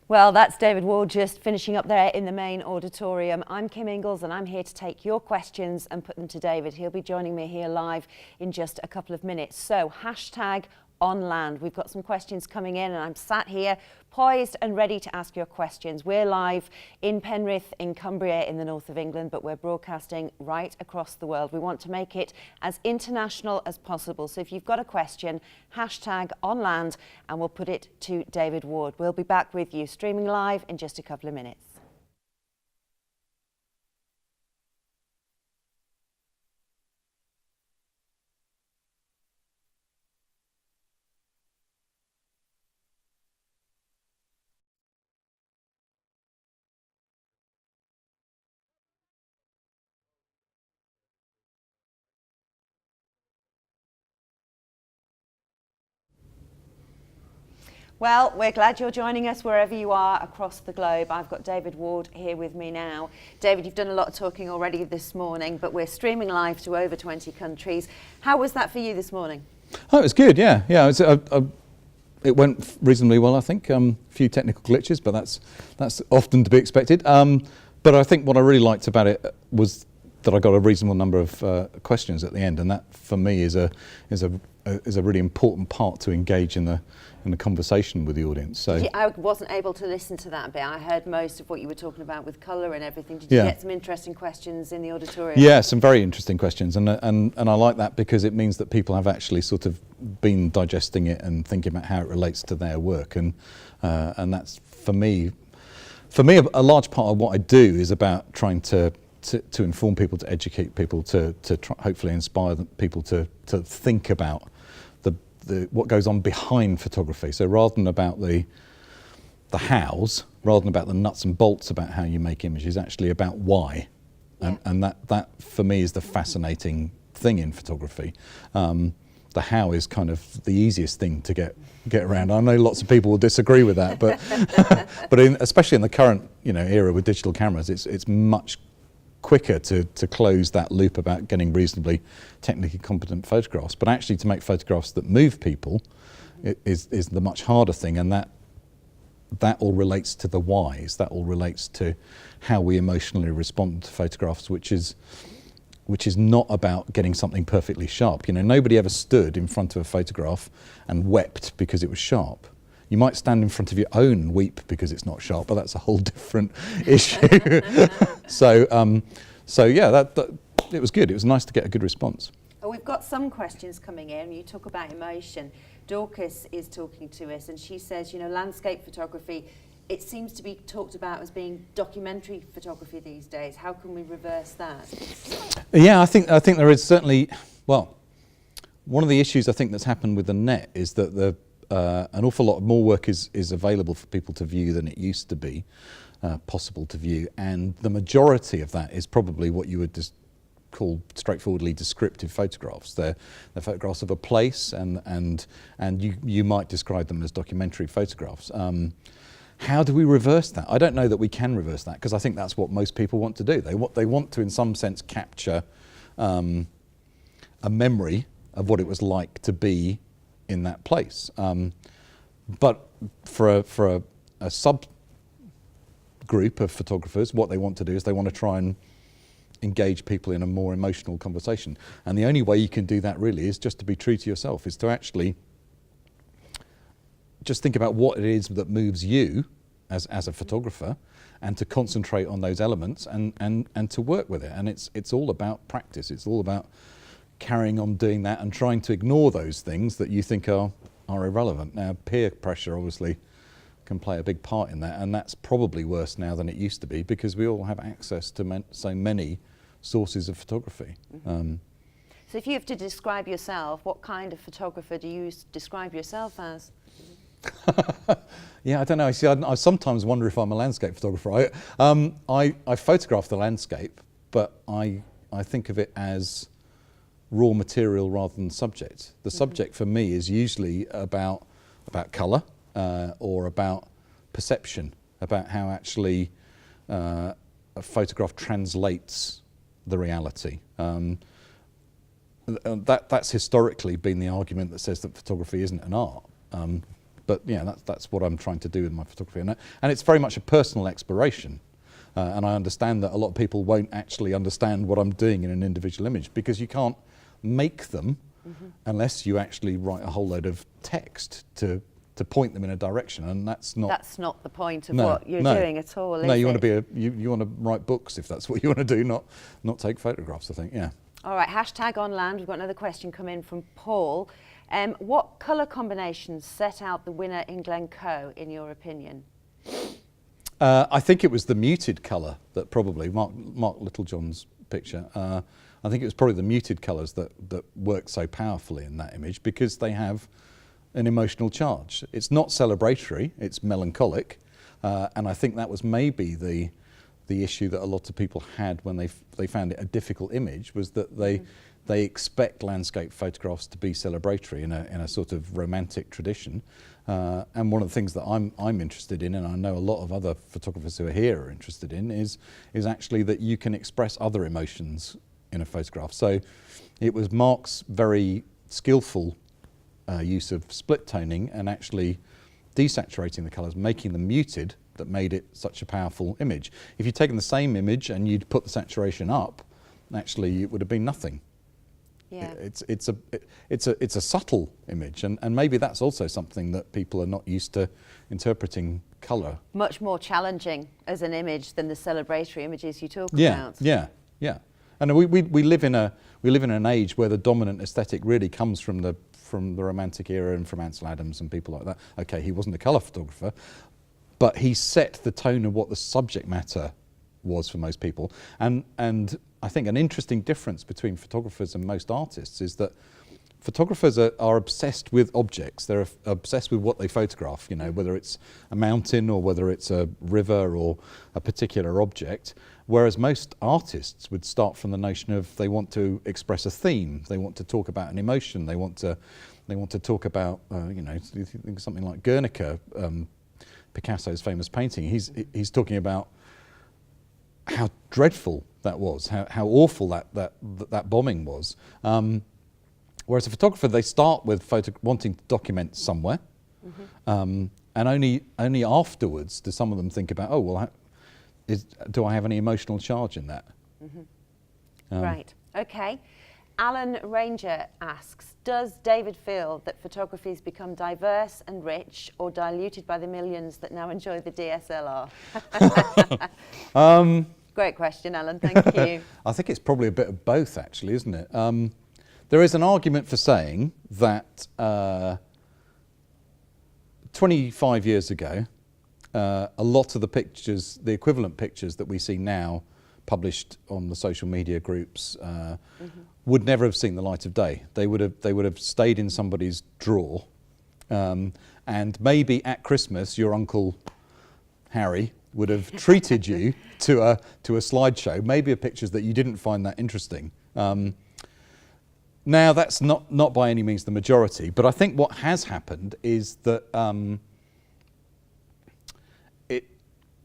Well, that's David Ward just finishing up there in the main auditorium. I'm Kim Ingalls and I'm here to take your questions and put them to David. He'll be joining me here live in just a couple of minutes. So hashtag on land. We've got some questions coming in and I'm sat here poised and ready to ask your questions. We're live in Penrith in Cumbria in the north of England, but we're broadcasting right across the world. We want to make it as international as possible. So if you've got a question, hashtag on land and we'll put it to David Ward. We'll be back with you streaming live in just a couple of minutes. Well, we're glad you're joining us wherever you are across the globe. I've got David Ward here with me now. David, you've done a lot of talking already this morning, but we're streaming live to over 20 countries. How was that for you this morning? Oh, it was good, yeah. It went reasonably well, I think. A few technical glitches, but that's often to be expected. But I think what I really liked about it was that I got a reasonable number of questions at the end, and that for me is a really important part to engage in the conversation with the audience. So I wasn't able to listen to that bit. I heard most of what you were talking about with colour and everything. Did you get some interesting questions in the auditorium? Yeah, some very interesting questions, and I like that because it means that people have actually sort of been digesting it and thinking about how it relates to their work, and that's for me a large part of what I do is about trying to inform people, to educate people, to hopefully inspire people to think about what goes on behind photography. So rather than about the hows, rather than about the nuts and bolts about how you make images, actually about why. Yeah. And that for me is the fascinating thing in photography. The how is kind of the easiest thing to get around. I know lots of people will disagree with that, but especially in the current era with digital cameras, it's much quicker to close that loop about getting reasonably technically competent photographs, but actually to make photographs that move people is the much harder thing, and that all relates to the whys. That all relates to how we emotionally respond to photographs, which is not about getting something perfectly sharp. Nobody ever stood in front of a photograph and wept because it was sharp. You might stand in front of your own and weep because it's not sharp, but that's a whole different issue. So yeah, it was good. It was nice to get a good response. Well, we've got some questions coming in. You talk about emotion. Dorcas is talking to us, and she says, landscape photography, it seems to be talked about as being documentary photography these days. How can we reverse that? Yeah, I think there is certainly. Well, one of the issues I think that's happened with the net is that an awful lot more work is available for people to view than it used to be possible to view, and the majority of that is probably what you would just call straightforwardly descriptive photographs. They're photographs of a place, and you might describe them as documentary photographs. How do we reverse that? I don't know that we can reverse that, because I think that's what most people want to do. They want to, in some sense, capture a memory of what it was like to be in that place, but for a subgroup of photographers, what they want to do is they want to try and engage people in a more emotional conversation, and the only way you can do that really is just to be true to yourself, is to actually just think about what it is that moves you as a photographer, and to concentrate on those elements and to work with it. And it's all about practice. It's all about carrying on doing that and trying to ignore those things that you think are irrelevant. Now, peer pressure obviously can play a big part in that, and that's probably worse now than it used to be, because we all have access to so many sources of photography. Mm-hmm. So if you have to describe yourself, what kind of photographer do you describe yourself as? Yeah, I don't know. See, I sometimes wonder if I'm a landscape photographer. I photograph the landscape, but I think of it as raw material rather than subject. The subject for me is usually about colour or about perception, about how actually a photograph translates the reality. That's historically been the argument that says that photography isn't an art. But yeah, that's what I'm trying to do with my photography, and it's very much a personal exploration. And I understand that a lot of people won't actually understand what I'm doing in an individual image, because you can't make them unless you actually write a whole load of text to point them in a direction, and that's not the point of what you're doing at all, is No, you it? want to be you want to write books if that's what you want to do, not take photographs, I think. Yeah. All right, hashtag on land. We've got another question come in from Paul. What colour combinations set out the winner in Glencoe, in your opinion? I think it was the muted colour that probably, Mark Littlejohn's picture, I think it was probably the muted colours that worked so powerfully in that image, because they have an emotional charge. It's not celebratory, it's melancholic, and I think that was maybe the issue that a lot of people had when they found it a difficult image, was that they expect landscape photographs to be celebratory in a sort of romantic tradition. And one of the things that I'm interested in, and I know a lot of other photographers who are here are interested in, is actually that you can express other emotions in a photograph. So it was Mark's very skillful use of split toning and actually desaturating the colours, making them muted, that made it such a powerful image. If you'd taken the same image and you'd put the saturation up, actually it would have been nothing. Yeah. It's a subtle image, and maybe that's also something that people are not used to interpreting colour. Much more challenging as an image than the celebratory images you talk Yeah, about. yeah. And we live in an age where the dominant aesthetic really comes from the Romantic era and from Ansel Adams and people like that. Okay, he wasn't a colour photographer, but he set the tone of what the subject matter was for most people. And I think an interesting difference between photographers and most artists is that photographers are obsessed with objects. They're obsessed with what they photograph, you know, whether it's a mountain or whether it's a river or a particular object. Whereas most artists would start from the notion of they want to express a theme, they want to talk about an emotion, they want to talk about, you know, something like Guernica, Picasso's famous painting. He's talking about how dreadful that was, how awful that bombing was. Whereas a photographer, they start with wanting to document somewhere, and only afterwards do some of them think about, oh well, do I have any emotional charge in that? Right. Okay. Alan Ranger asks, does David feel that photography's become diverse and rich, or diluted by the millions that now enjoy the DSLR? Great question, Alan. Thank you. I think it's probably a bit of both, actually, isn't it? There is an argument for saying that 25 years ago, a lot of the pictures, the equivalent pictures that we see now published on the social media groups, would never have seen the light of day. They would have stayed in somebody's drawer, and maybe at Christmas your Uncle Harry would have treated you to a slideshow, maybe of pictures that you didn't find that interesting. Now that's not by any means the majority, but I think what has happened is that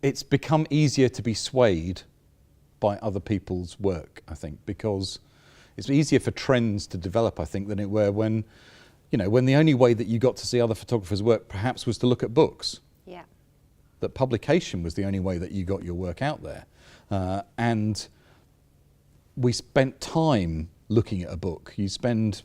it's become easier to be swayed by other people's work, I think, because it's easier for trends to develop, I think, than it were when the only way that you got to see other photographers' work perhaps was to look at books. Yeah. That publication was the only way that you got your work out there. And we spent time looking at a book. You spend,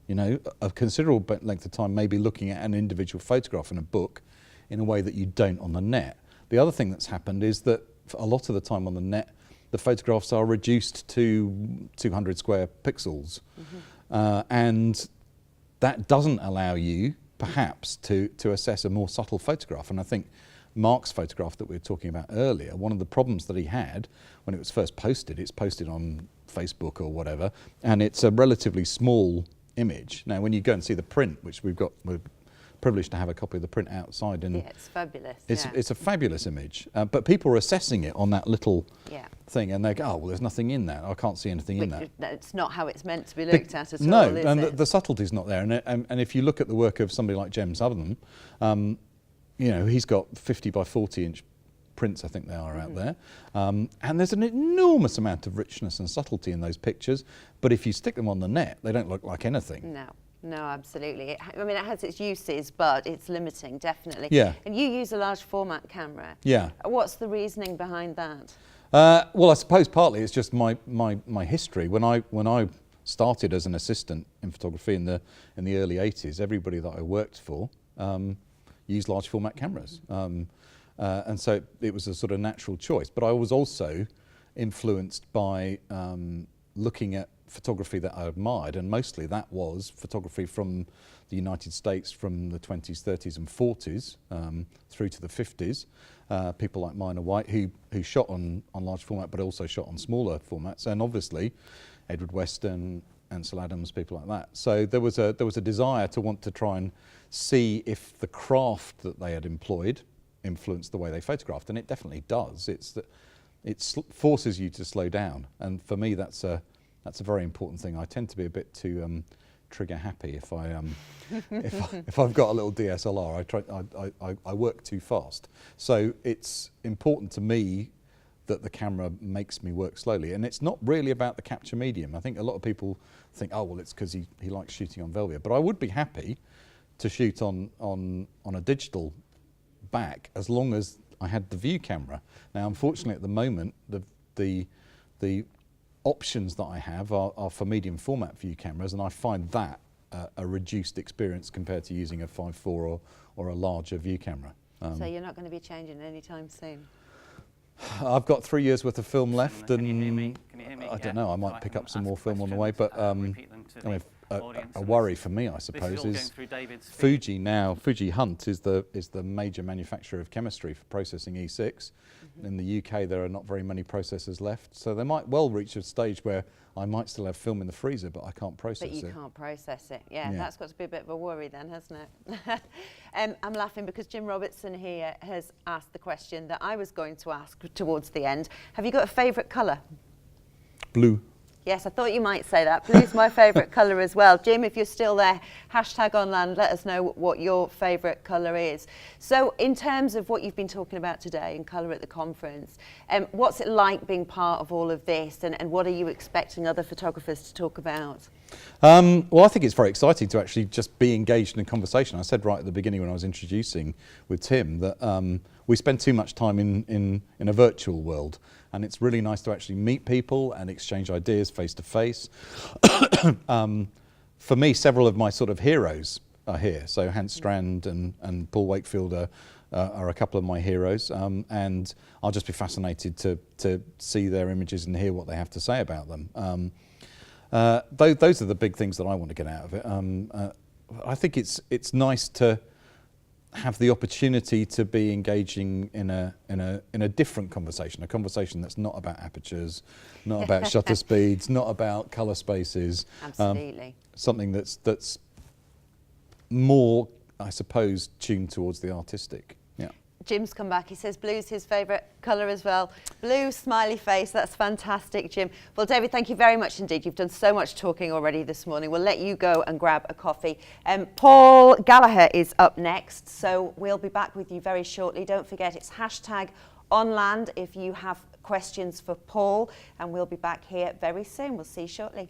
a considerable length of time maybe looking at an individual photograph in a book in a way that you don't on the net. The other thing that's happened is that a lot of the time on the net, the photographs are reduced to 200 square pixels. And that doesn't allow you, perhaps, to assess a more subtle photograph. And I think Mark's photograph that we were talking about earlier, one of the problems that he had when it was first posted, it's posted on Facebook or whatever, and it's a relatively small image. Now, when you go and see the print, which we're privileged to have a copy of the print outside, and yeah, it's fabulous. It's a fabulous image, but people are assessing it on that little thing, and they go, "Oh, well, there's nothing in that. I can't see anything in that." It's not how it's meant to be looked at at all, no, is and it? the subtlety's not there. And if you look at the work of somebody like Jem Sutherland, he's got 50 by 40 inch prints, I think they are out there, and there's an enormous amount of richness and subtlety in those pictures. But if you stick them on the net, they don't look like anything. No. No, absolutely. I mean, it has its uses, but it's limiting, definitely. Yeah. And you use a large format camera. Yeah. What's the reasoning behind that? Well, I suppose partly it's just my history. When I started as an assistant in photography in the early 80s, everybody that I worked for used large format cameras, and so it was a sort of natural choice. But I was also influenced by looking at photography that I admired, and mostly that was photography from the United States from the 20s, 30s and 40s through to the 50s. People like Minor White who shot on large format but also shot on smaller formats, and obviously Edward Weston, Ansel Adams, people like that. So there was a desire to want to try and see if the craft that they had employed influenced the way they photographed, and it definitely does. It forces you to slow down, and for me that's a very important thing. I tend to be a bit too trigger happy if if I've got a little DSLR. I work too fast, so it's important to me that the camera makes me work slowly, and it's not really about the capture medium. I think a lot of people think, oh well, it's because he likes shooting on Velvia, but I would be happy to shoot on a digital back as long as I had the view camera. Now, unfortunately, at the moment, the options that I have are for medium format view cameras, and I find that a reduced experience compared to using a 5.4 or a larger view camera. So you're not going to be changing anytime soon? I've got 3 years worth of film left, Can and you hear me? Can you hear me? I don't know, I might pick up some more film on the way, but a worry for me, I suppose, is Fuji Hunt is the major manufacturer of chemistry for processing E6. In the UK, there are not very many processors left, so they might well reach a stage where I might still have film in the freezer, but I can't process it. But you can't process it. Yeah, that's got to be a bit of a worry then, hasn't it? I'm laughing because Jim Robertson here has asked the question that I was going to ask towards the end. Have you got a favourite colour? Blue. Yes, I thought you might say that. Blue's my favourite colour as well. Jim, if you're still there, hashtag onland, let us know what your favourite colour is. So in terms of what you've been talking about today and colour at the conference, what's it like being part of all of this, and what are you expecting other photographers to talk about? Well, I think it's very exciting to actually just be engaged in a conversation. I said right at the beginning when I was introducing with Tim that we spend too much time in a virtual world, and it's really nice to actually meet people and exchange ideas face to face. For me, several of my sort of heroes are here. So Hans Strand and Paul Wakefield are a couple of my heroes, and I'll just be fascinated to see their images and hear what they have to say about them. Those are the big things that I want to get out of it. I think it's nice to have the opportunity to be engaging in a different conversation, a conversation that's not about apertures, not about shutter speeds, not about colour spaces. Absolutely. Something that's more, I suppose, tuned towards the artistic. Yeah. Jim's come back. He says blue's his favourite colour as well. Blue, smiley face. That's fantastic, Jim. Well, David, thank you very much indeed. You've done so much talking already this morning. We'll let you go and grab a coffee. Paul Gallagher is up next, so we'll be back with you very shortly. Don't forget, it's hashtag onland if you have questions for Paul, and we'll be back here very soon. We'll see you shortly.